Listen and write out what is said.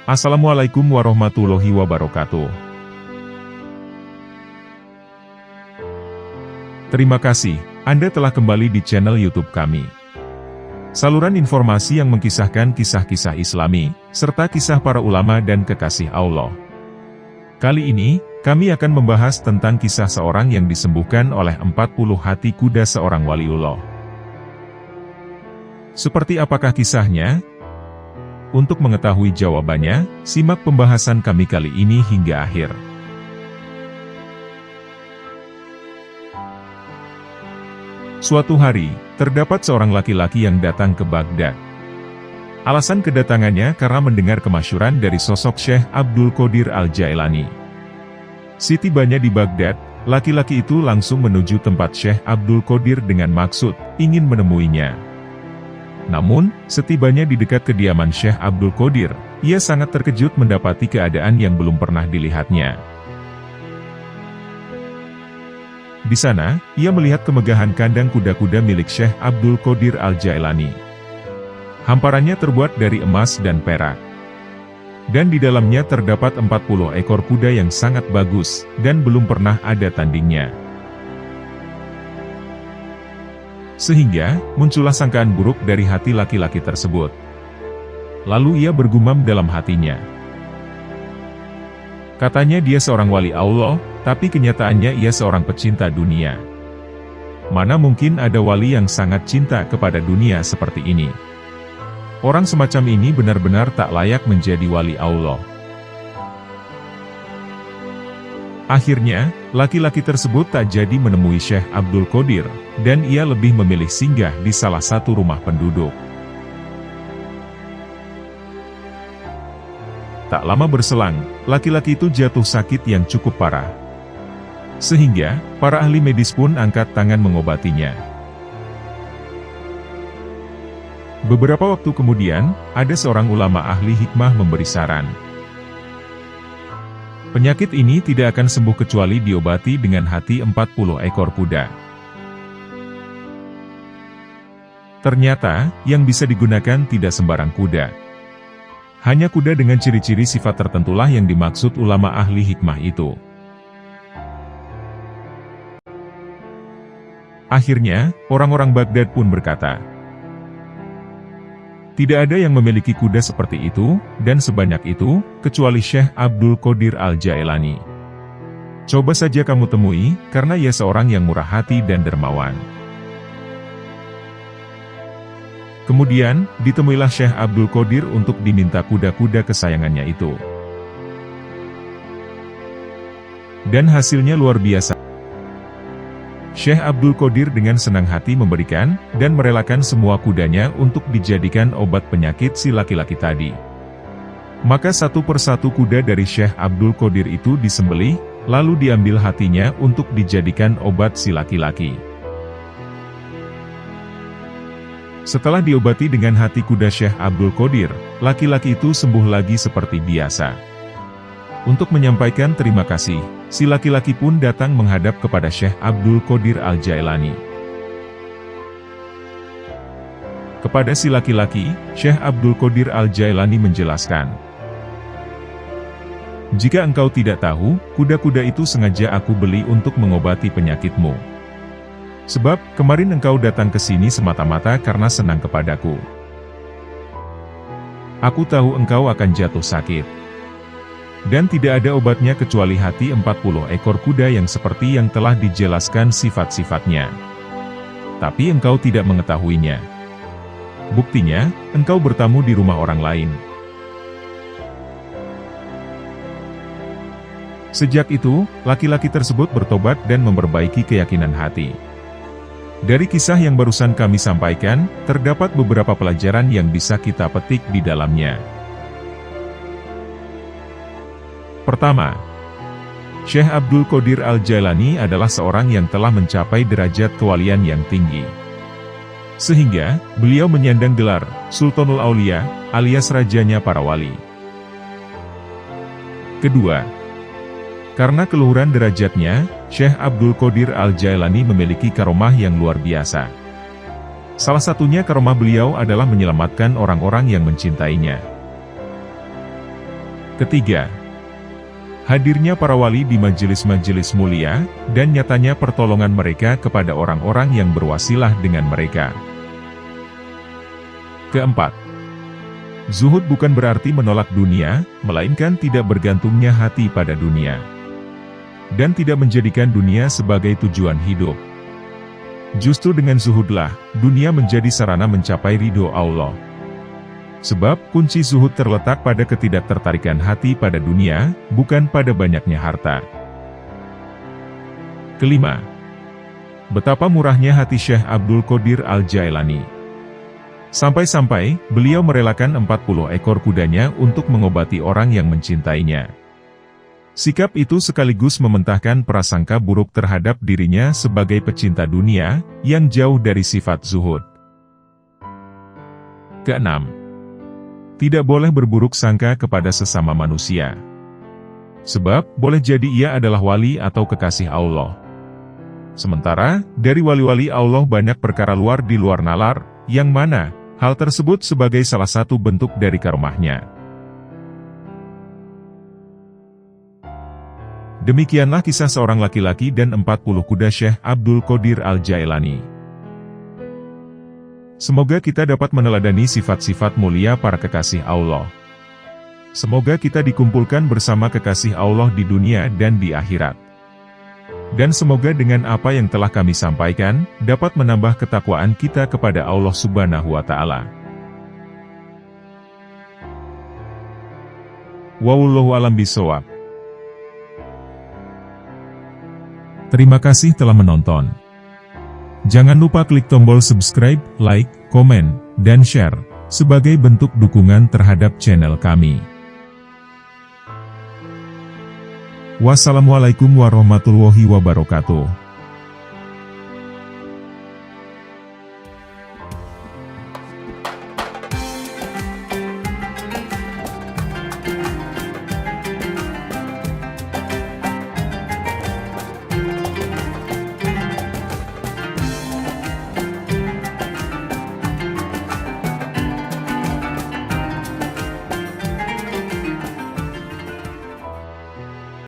Assalamualaikum warahmatullahi wabarakatuh. Terima kasih, Anda telah kembali di channel YouTube kami. Saluran informasi yang mengkisahkan kisah-kisah Islami, serta kisah para ulama dan kekasih Allah. Kali ini, kami akan membahas tentang kisah seorang yang disembuhkan oleh 40 hati kuda seorang waliullah. Seperti apakah kisahnya? Untuk mengetahui jawabannya, simak pembahasan kami kali ini hingga akhir. Suatu hari, terdapat seorang laki-laki yang datang ke Baghdad. Alasan kedatangannya karena mendengar kemasyhuran dari sosok Syekh Abdul Qadir Al-Jailani. Setibanya di Baghdad, laki-laki itu langsung menuju tempat Syekh Abdul Qadir dengan maksud ingin menemuinya. Namun, setibanya di dekat kediaman Syekh Abdul Qadir, ia sangat terkejut mendapati keadaan yang belum pernah dilihatnya. Di sana, ia melihat kemegahan kandang kuda-kuda milik Syekh Abdul Qadir Al-Jailani. Hamparannya terbuat dari emas dan perak. Dan di dalamnya terdapat 40 ekor kuda yang sangat bagus, dan belum pernah ada tandingnya. Sehingga, muncullah sangkaan buruk dari hati laki-laki tersebut. Lalu ia bergumam dalam hatinya. Katanya dia seorang wali Allah, tapi kenyataannya ia seorang pecinta dunia. Mana mungkin ada wali yang sangat cinta kepada dunia seperti ini? Orang semacam ini benar-benar tak layak menjadi wali Allah. Akhirnya, laki-laki tersebut tak jadi menemui Syekh Abdul Qadir, dan ia lebih memilih singgah di salah satu rumah penduduk. Tak lama berselang, laki-laki itu jatuh sakit yang cukup parah. Sehingga, para ahli medis pun angkat tangan mengobatinya. Beberapa waktu kemudian, ada seorang ulama ahli hikmah memberi saran. Penyakit ini tidak akan sembuh kecuali diobati dengan hati 40 ekor kuda. Ternyata, yang bisa digunakan tidak sembarang kuda. Hanya kuda dengan ciri-ciri sifat tertentulah yang dimaksud ulama ahli hikmah itu. Akhirnya, orang-orang Baghdad pun berkata, tidak ada yang memiliki kuda seperti itu, dan sebanyak itu, kecuali Syekh Abdul Qadir Al-Jailani. Coba saja kamu temui, karena ia seorang yang murah hati dan dermawan. Kemudian, ditemuilah Syekh Abdul Qadir untuk diminta kuda-kuda kesayangannya itu. Dan hasilnya luar biasa. Syekh Abdul Qadir dengan senang hati memberikan, dan merelakan semua kudanya untuk dijadikan obat penyakit si laki-laki tadi. Maka satu persatu kuda dari Syekh Abdul Qadir itu disembelih, lalu diambil hatinya untuk dijadikan obat si laki-laki. Setelah diobati dengan hati kuda Syekh Abdul Qadir, laki-laki itu sembuh lagi seperti biasa. Untuk menyampaikan terima kasih, si laki-laki pun datang menghadap kepada Syekh Abdul Qadir Al-Jailani. Kepada si laki-laki, Syekh Abdul Qadir Al-Jailani menjelaskan, jika engkau tidak tahu, kuda-kuda itu sengaja aku beli untuk mengobati penyakitmu. Sebab, kemarin engkau datang ke sini semata-mata karena senang kepadaku. Aku tahu engkau akan jatuh sakit. Dan tidak ada obatnya kecuali hati 40 ekor kuda yang seperti yang telah dijelaskan sifat-sifatnya. Tapi engkau tidak mengetahuinya. Buktinya, engkau bertamu di rumah orang lain. Sejak itu, laki-laki tersebut bertobat dan memperbaiki keyakinan hati. Dari kisah yang barusan kami sampaikan, terdapat beberapa pelajaran yang bisa kita petik di dalamnya. Pertama, Syekh Abdul Qadir Al-Jailani adalah seorang yang telah mencapai derajat kewalian yang tinggi. Sehingga, beliau menyandang gelar Sultanul Aulia, alias rajanya para wali. Kedua, karena keluhuran derajatnya, Syekh Abdul Qadir Al-Jailani memiliki karomah yang luar biasa. Salah satunya karomah beliau adalah menyelamatkan orang-orang yang mencintainya. Ketiga, hadirnya para wali di majelis-majelis mulia, dan nyatanya pertolongan mereka kepada orang-orang yang berwasilah dengan mereka. Keempat, zuhud bukan berarti menolak dunia, melainkan tidak bergantungnya hati pada dunia, dan tidak menjadikan dunia sebagai tujuan hidup. Justru dengan zuhudlah, dunia menjadi sarana mencapai ridho Allah. Sebab, kunci zuhud terletak pada ketidaktertarikan hati pada dunia, bukan pada banyaknya harta. Kelima, betapa murahnya hati Syekh Abdul Qodir Al-Jailani. Sampai-sampai, beliau merelakan 40 ekor kudanya untuk mengobati orang yang mencintainya. Sikap itu sekaligus mementahkan prasangka buruk terhadap dirinya sebagai pecinta dunia, yang jauh dari sifat zuhud. Keenam, tidak boleh berburuk sangka kepada sesama manusia. Sebab, boleh jadi ia adalah wali atau kekasih Allah. Sementara, dari wali-wali Allah banyak perkara luar di luar nalar, yang mana, hal tersebut sebagai salah satu bentuk dari karomahnya. Demikianlah kisah seorang laki-laki dan 40 kuda Syekh Abdul Qodir Al-Jailani. Semoga kita dapat meneladani sifat-sifat mulia para kekasih Allah. Semoga kita dikumpulkan bersama kekasih Allah di dunia dan di akhirat. Dan semoga dengan apa yang telah kami sampaikan, dapat menambah ketakwaan kita kepada Allah Subhanahu wa Ta'ala. Wallahu a'lam bishawab. Terima kasih telah menonton. Jangan lupa klik tombol subscribe, like, komen, dan share, sebagai bentuk dukungan terhadap channel kami. Wassalamualaikum warahmatullahi wabarakatuh.